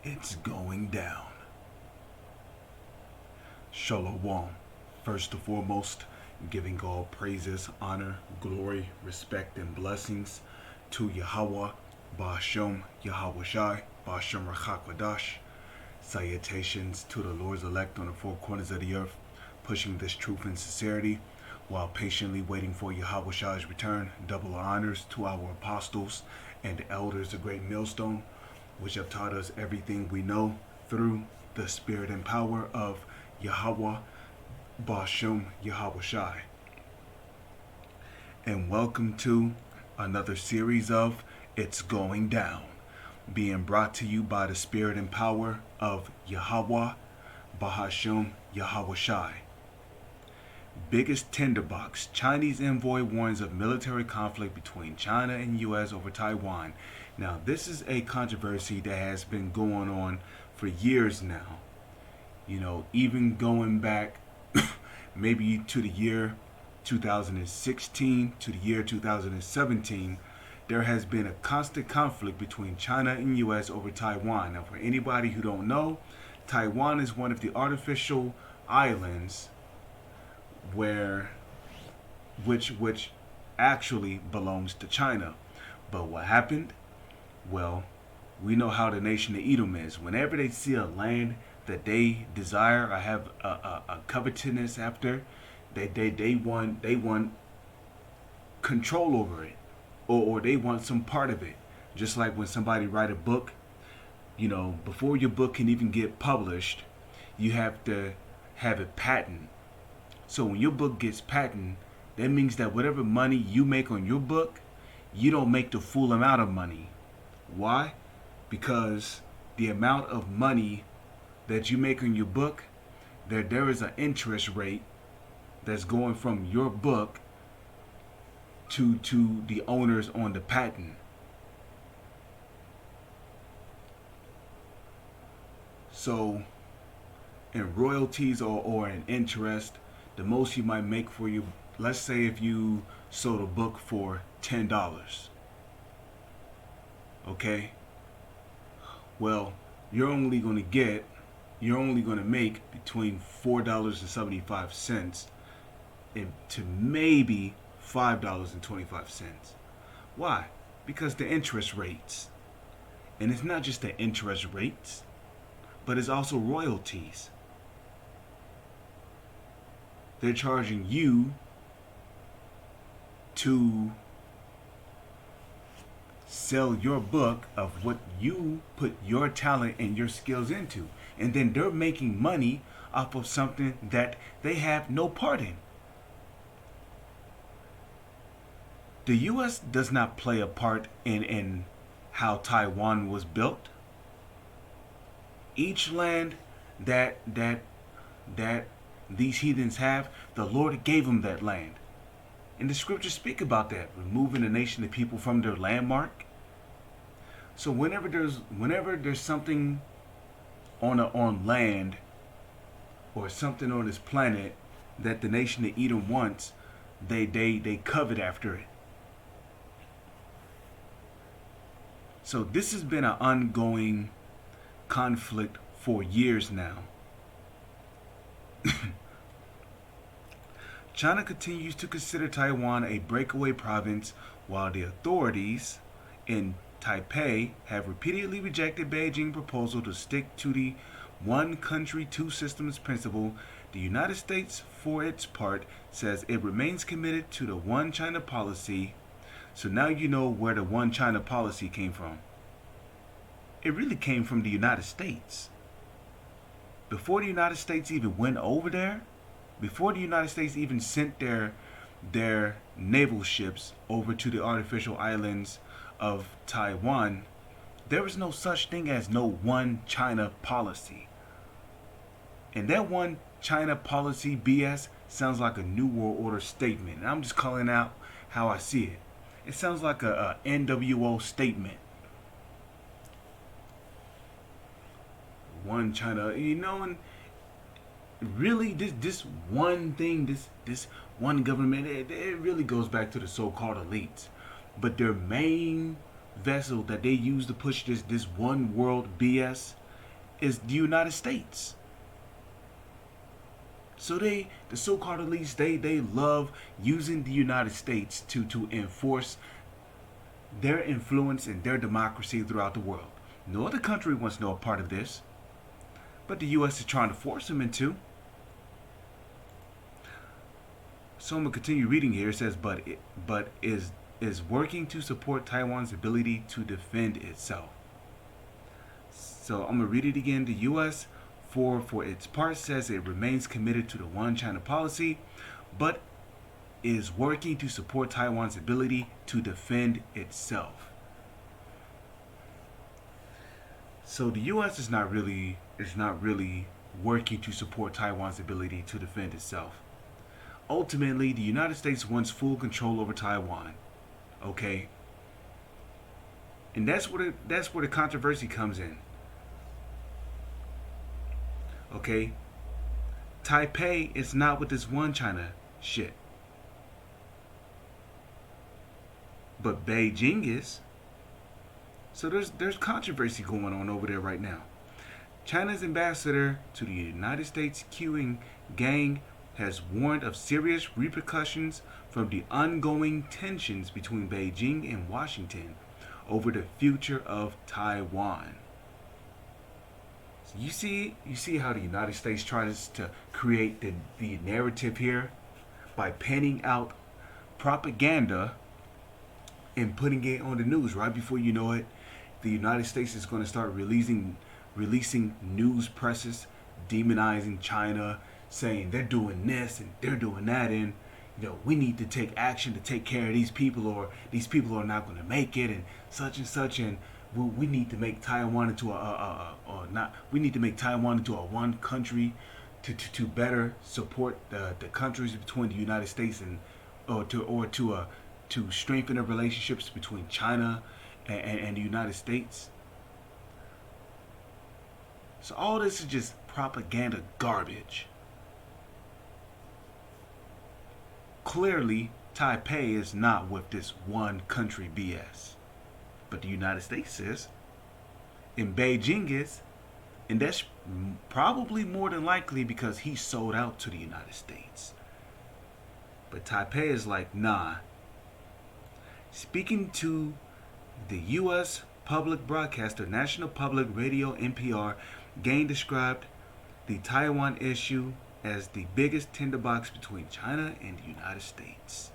It's going down. Shalom. First and foremost, giving all praises, honor, glory, respect, and blessings to Yahweh, Ba'ashem, Yahweh Shai, Ba'ashem Rachakwadash. Salutations to the Lord's elect on the four corners of the earth, pushing this truth and sincerity while patiently waiting for Yahweh Shai's return. Double honors to our apostles and elders of Great Millstone, which have taught us everything we know through the spirit and power of Yahweh, Ba'ashem, Yahweh Shai. And welcome to another series of It's Going Down, being brought to you by the spirit and power of Yahweh, Ba'ashem, Yahweh Shai. Biggest tinderbox. Chinese envoy warns of military conflict between China and U.S. over Taiwan. Now, this is a controversy that has been going on for years now. You know, even going back maybe to the year 2016 to the year 2017, there has been a constant conflict between China and U.S. over Taiwan. Now, for anybody who don't know, Taiwan is one of the artificial islands which actually belongs to China. But what happened? Well, we know how the nation of Edom is. Whenever they see a land that they desire or have a covetousness after, they want control over it, or they want some part of it. Just like when somebody write a book, you know, before your book can even get published, you have to have it patented. So when your book gets patented, that means that whatever money you make on your book, you don't make the full amount of money. Why? Because the amount of money that you make on your book, there is an interest rate that's going from your book to the owners on the patent. So in royalties or in interest, the most you might make for you, let's say if you sold a book for $10, okay, well, you're only going to make between $4.75 to maybe $5.25. Why? Because the interest rates. And it's not just the interest rates, but it's also royalties. They're charging you to sell your book of what you put your talent and your skills into. And then they're making money off of something that they have no part in. The U.S. does not play a part in how Taiwan was built. Each land that these heathens have, the Lord gave them that land. And the scriptures speak about that, removing the nation of people from their landmark. So whenever there's something on land or something on this planet that the nation of Edom wants, they covet after it. So this has been an ongoing conflict for years now. China continues to consider Taiwan a breakaway province, while the authorities in Taipei have repeatedly rejected Beijing's proposal to stick to the one country, two systems principle. The United States, for its part, says it remains committed to the one China policy. So now you know where the one China policy came from. It really came from the United States. Before the United States even went over there, before the United States even sent their naval ships over to the artificial islands of Taiwan, there was no such thing as no one China policy. And that one China policy BS sounds like a New World Order statement. And I'm just calling out how I see it. It sounds like a NWO statement. One China, you know, and really this one thing, this one government, it really goes back to the so-called elites. But their main vessel that they use to push this one world BS is the United States. So the so-called elites, they love using the United States to enforce their influence and their democracy throughout the world. No other country wants no part of this, but the U.S. is trying to force them into. So I'm gonna continue reading here. It says, but is working to support Taiwan's ability to defend itself. So I'm gonna read it again. The U.S. for its part says it remains committed to the One China policy, but is working to support Taiwan's ability to defend itself. So the U.S. is not really working to support Taiwan's ability to defend itself. Ultimately, the United States wants full control over Taiwan. Okay, and that's where the controversy comes in. Okay, Taipei is not with this one China shit, but Beijing is. So there's controversy going on over there right now. China's ambassador to the United States, Qing Gang, has warned of serious repercussions from the ongoing tensions between Beijing and Washington over the future of Taiwan. So you see how the United States tries to create the narrative here by penning out propaganda and putting it on the news. Right before you know it, the United States is going to start releasing news presses demonizing China, saying they're doing this and they're doing that, and we need to take action to take care of these people, or these people are not going to make it, and such, and we need to make Taiwan into we need to make Taiwan into a one country to better support the countries between the United States and to strengthen the relationships between China and the United States. So all this is just propaganda garbage. Clearly, Taipei is not with this one country BS. But the United States is. And Beijing is. And that's probably more than likely because he sold out to the United States. But Taipei is like, nah. Speaking to the U.S. public broadcaster, National Public Radio, NPR, Gang described the Taiwan issue as the biggest tinderbox between China and the United States.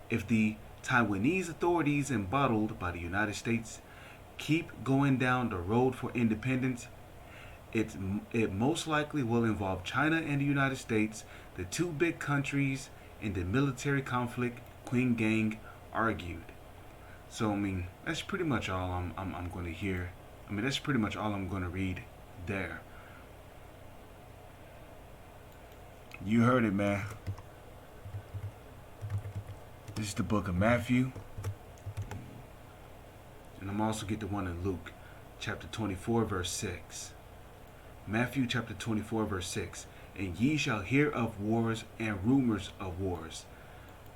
If the Taiwanese authorities, embattled by the United States, keep going down the road for independence, it most likely will involve China and the United States, the two big countries in the military conflict, Qing Gang argued. So that's pretty much all I'm going to hear. That's pretty much all I'm going to read there. You heard it, man. This is the book of Matthew. And I'm also get the one in Luke, chapter 24, verse 6. Matthew chapter 24, verse 6. And ye shall hear of wars and rumors of wars.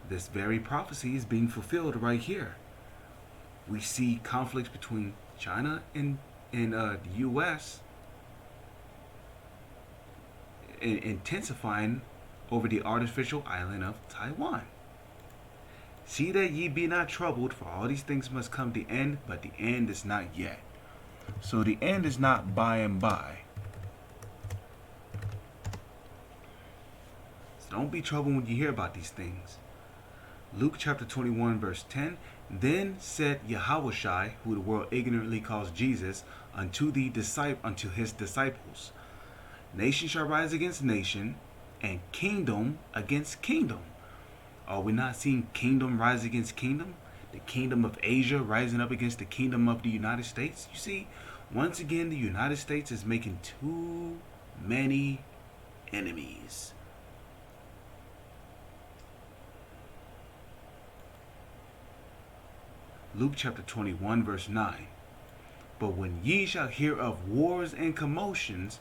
This very prophecy is being fulfilled right here. We see conflicts between China and the U.S. intensifying over the artificial island of Taiwan. See that ye be not troubled, for all these things must come to end, but the end is not yet. So the end is not by and by. So don't be troubled when you hear about these things. Luke chapter 21, verse 10. Then said Yahushua, who the world ignorantly calls Jesus, unto his disciples, nation shall rise against nation, and kingdom against kingdom. Are we not seeing kingdom rise against kingdom? The kingdom of Asia rising up against the kingdom of the United States? You see, once again, the United States is making too many enemies. Luke chapter 21, verse 9. But when ye shall hear of wars and commotions,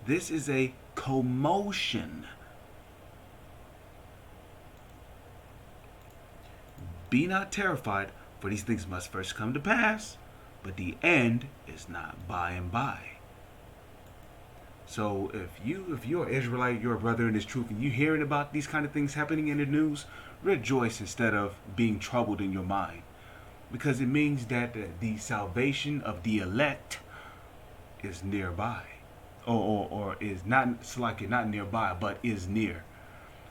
this is a commotion. Be not terrified, for these things must first come to pass, but the end is not by and by. So if you're Israelite, you're a brother in this truth, and you hearing about these kind of things happening in the news, rejoice instead of being troubled in your mind, because it means that the salvation of the elect is nearby, or is not. It's like it not nearby, but is near.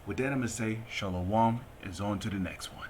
With that, I'm gonna say shalom, and on to the next one.